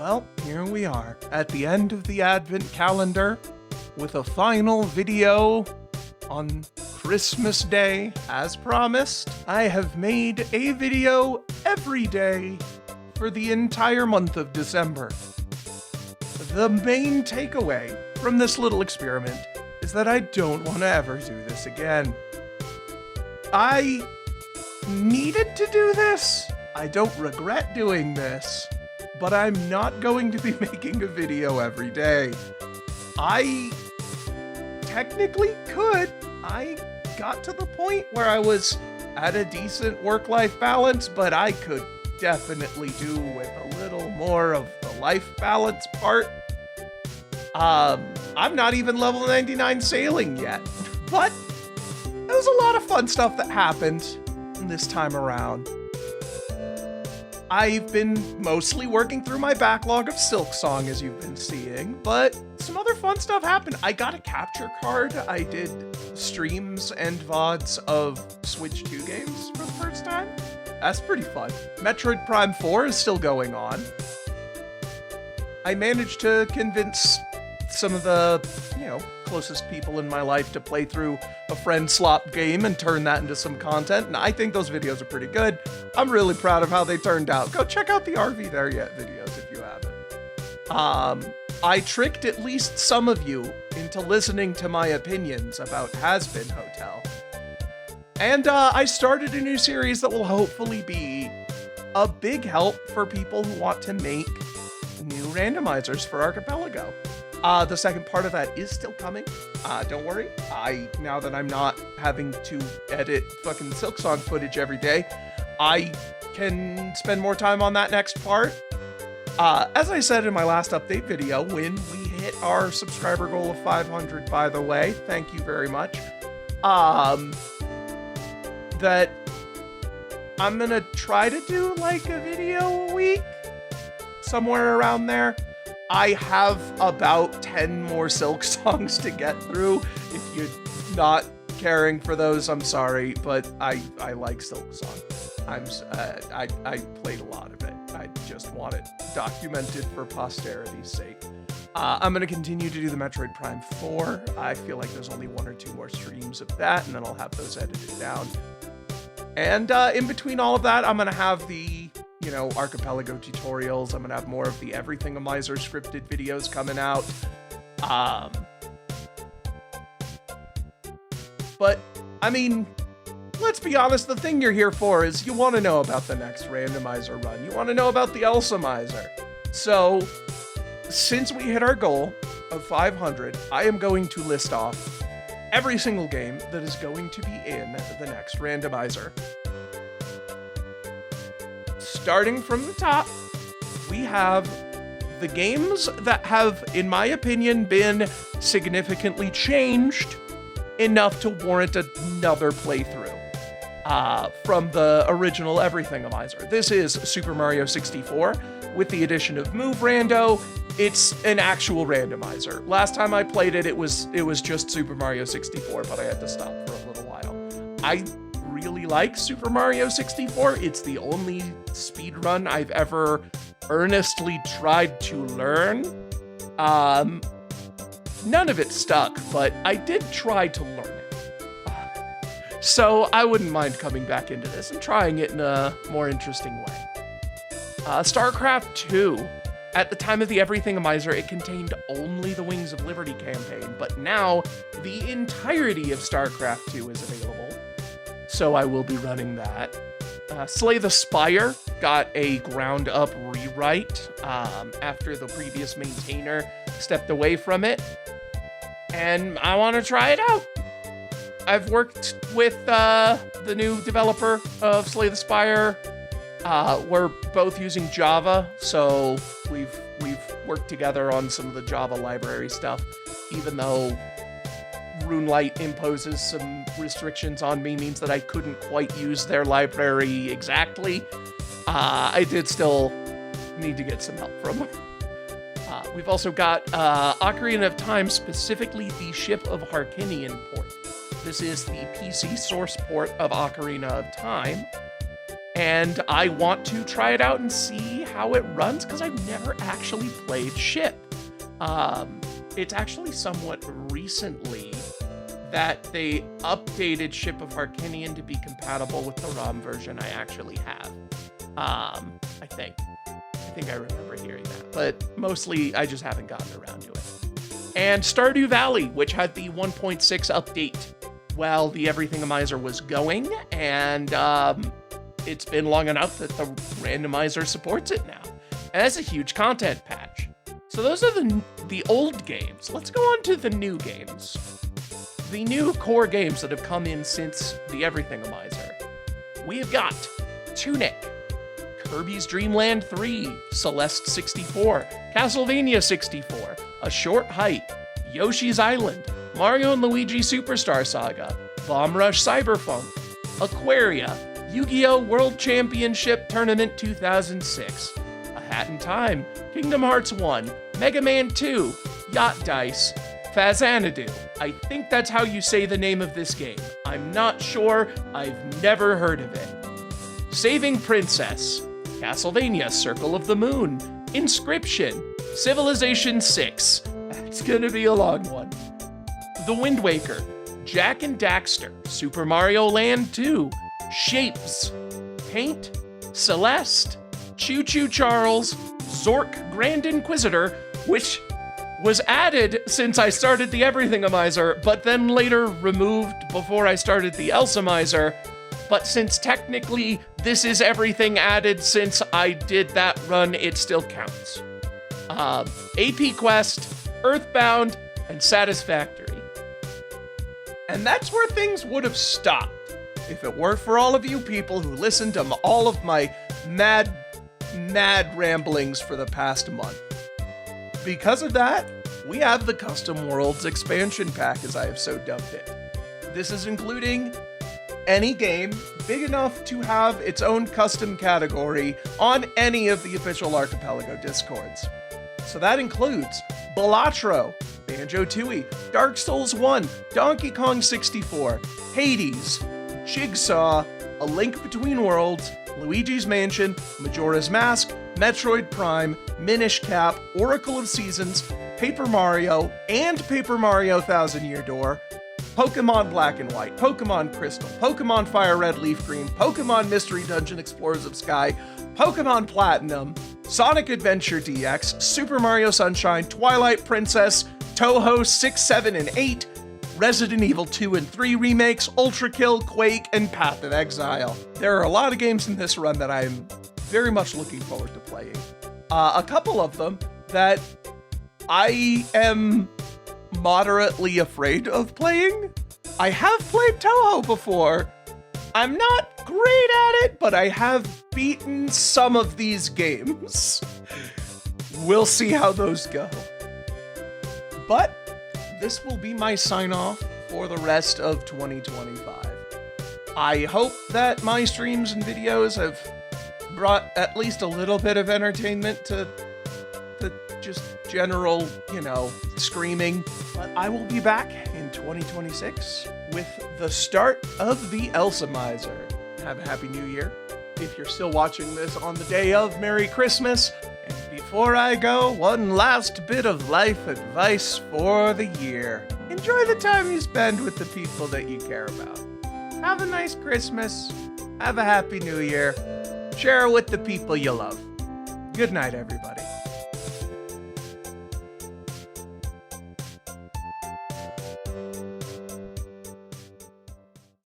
Well, here we are at the end of the Advent calendar with a final video on Christmas Day. As promised, I have made a video every day for the entire month of December. The main takeaway from this little experiment is that I don't want to ever do this again. I needed to do this. I don't regret doing this, but I'm not going to be making a video every day. I technically could. I got to the point where I was at a decent work-life balance, but I could definitely do with a little more of the life balance part. I'm not even level 99 sailing yet, but there was a lot of fun stuff that happened this time around. I've been mostly working through my backlog of Silksong, as you've been seeing, but some other fun stuff happened. I got a capture card. I did streams and VODs of Switch 2 games for the first time. That's pretty fun. Metroid Prime 4 is still going on. I managed to convince some of the, closest people in my life to play through a friend slop game and turn that into some content, and I think those videos are pretty good. I'm really proud of how they turned out. Go check out the Are We There Yet videos if you haven't. I tricked at least some of you into listening to my opinions about Has Been Hotel. And I started a new series that will hopefully be a big help for people who want to make new randomizers for Archipelago. The second part of that is still coming. Don't worry. Now that I'm not having to edit fucking Silksong footage every day, I can spend more time on that next part. As I said in my last update video, when we hit our subscriber goal of 500, by the way, thank you very much, that I'm gonna try to do like a video a week, somewhere around there. I have about 10 more Silksongs to get through. If you're not caring for those, I'm sorry, but I like Silksong. I played a lot of it. I just want it documented for posterity's sake. I'm going to continue to do the Metroid Prime 4. I feel like there's only 1 or 2 more streams of that, and then I'll have those edited down. And in between all of that, I'm going to have the Archipelago tutorials. I'm gonna have more of the Everythingamizer scripted videos coming out. But, I mean, let's be honest, the thing you're here for is you want to know about the next randomizer run. You want to know about the Elsamizer. So, since we hit our goal of 500, I am going to list off every single game that is going to be in the next randomizer. Starting from the top, we have the games that have, in my opinion, been significantly changed enough to warrant another playthrough from the original Everythingamizer. This is Super Mario 64 with the addition of Move Rando. It's an actual randomizer. Last time I played it, it was just Super Mario 64, but I had to stop for a little while. I really like Super Mario 64. It's the only speedrun I've ever earnestly tried to learn. None of it stuck, but I did try to learn it. So I wouldn't mind coming back into this and trying it in a more interesting way. StarCraft 2. At the time of the Everythingamizer, it contained only the Wings of Liberty campaign, but now the entirety of StarCraft 2 is available. So I will be running that. Slay the Spire got a ground-up rewrite after the previous maintainer stepped away from it, and I want to try it out. I've worked with the new developer of Slay the Spire. We're both using Java, so we've worked together on some of the Java library stuff, even though RuneLite imposes some restrictions on me, means that I couldn't quite use their library exactly. I did still need to get some help from them. We've also got Ocarina of Time, specifically the Ship of Harkinian port. This is the PC source port of Ocarina of Time, and I want to try it out and see how it runs because I've never actually played Ship. It's actually somewhat recently that they updated Ship of Harkinian to be compatible with the ROM version I actually have. I think I remember hearing that, but mostly I just haven't gotten around to it. And Stardew Valley, which had the 1.6 update while the Everythingamizer was going, and it's been long enough that the randomizer supports it now. And that's a huge content patch. So those are the old games. Let's go on to the new games. The new core games that have come in since the Everythingamizer. We've got Tunic, Kirby's Dream Land 3, Celeste 64, Castlevania 64, A Short Hike, Yoshi's Island, Mario & Luigi Superstar Saga, Bomb Rush Cyberpunk, Aquaria, Yu-Gi-Oh! World Championship Tournament 2006, A Hat in Time, Kingdom Hearts 1, Mega Man 2, Yacht Dice, Fazanadu. I think that's how you say the name of this game. I'm not sure, I've never heard of it. Saving Princess, Castlevania Circle of the Moon, Inscription, Civilization 6. That's gonna be a long one. The Wind Waker, Jak and Daxter, Super Mario Land 2, Shapes, Paint, Celeste, Choo Choo Charles, Zork Grand Inquisitor, which was added since I started the Everythingamizer, but then later removed before I started the Elsamizer. But since technically this is everything added since I did that run, it still counts. AP Quest, Earthbound, and Satisfactory. And that's where things would have stopped if it weren't for all of you people who listened to all of my mad ramblings for the past month. Because of that, we have the Custom Worlds expansion pack, as I have so dubbed it. This is including any game big enough to have its own custom category on any of the official Archipelago Discords. So that includes Balatro, Banjo-Tooie, Dark Souls 1, Donkey Kong 64, Hades, Jigsaw, A Link Between Worlds, Luigi's Mansion, Majora's Mask, Metroid Prime, Minish Cap, Oracle of Seasons, Paper Mario, and Paper Mario Thousand Year Door, Pokemon Black and White, Pokemon Crystal, Pokemon Fire Red Leaf Green, Pokemon Mystery Dungeon Explorers of Sky, Pokemon Platinum, Sonic Adventure DX, Super Mario Sunshine, Twilight Princess, Touhou 6, 7, and 8, Resident Evil 2 and 3 remakes, Ultra Kill, Quake, and Path of Exile. There are a lot of games in this run that I'm very much looking forward to playing. A couple of them that I am moderately afraid of playing. I have played Touhou before. I'm not great at it, but I have beaten some of these games. We'll see how those go. But this will be my sign-off for the rest of 2025. I hope that my streams and videos have brought at least a little bit of entertainment to the just general, screaming. But I will be back in 2026 with the start of the Elsamizer. Have a Happy New Year. If you're still watching this on the day of, Merry Christmas. And before I go, one last bit of life advice for the year. Enjoy the time you spend with the people that you care about. Have a nice Christmas. Have a Happy New Year. Share it with the people you love. Good night, everybody.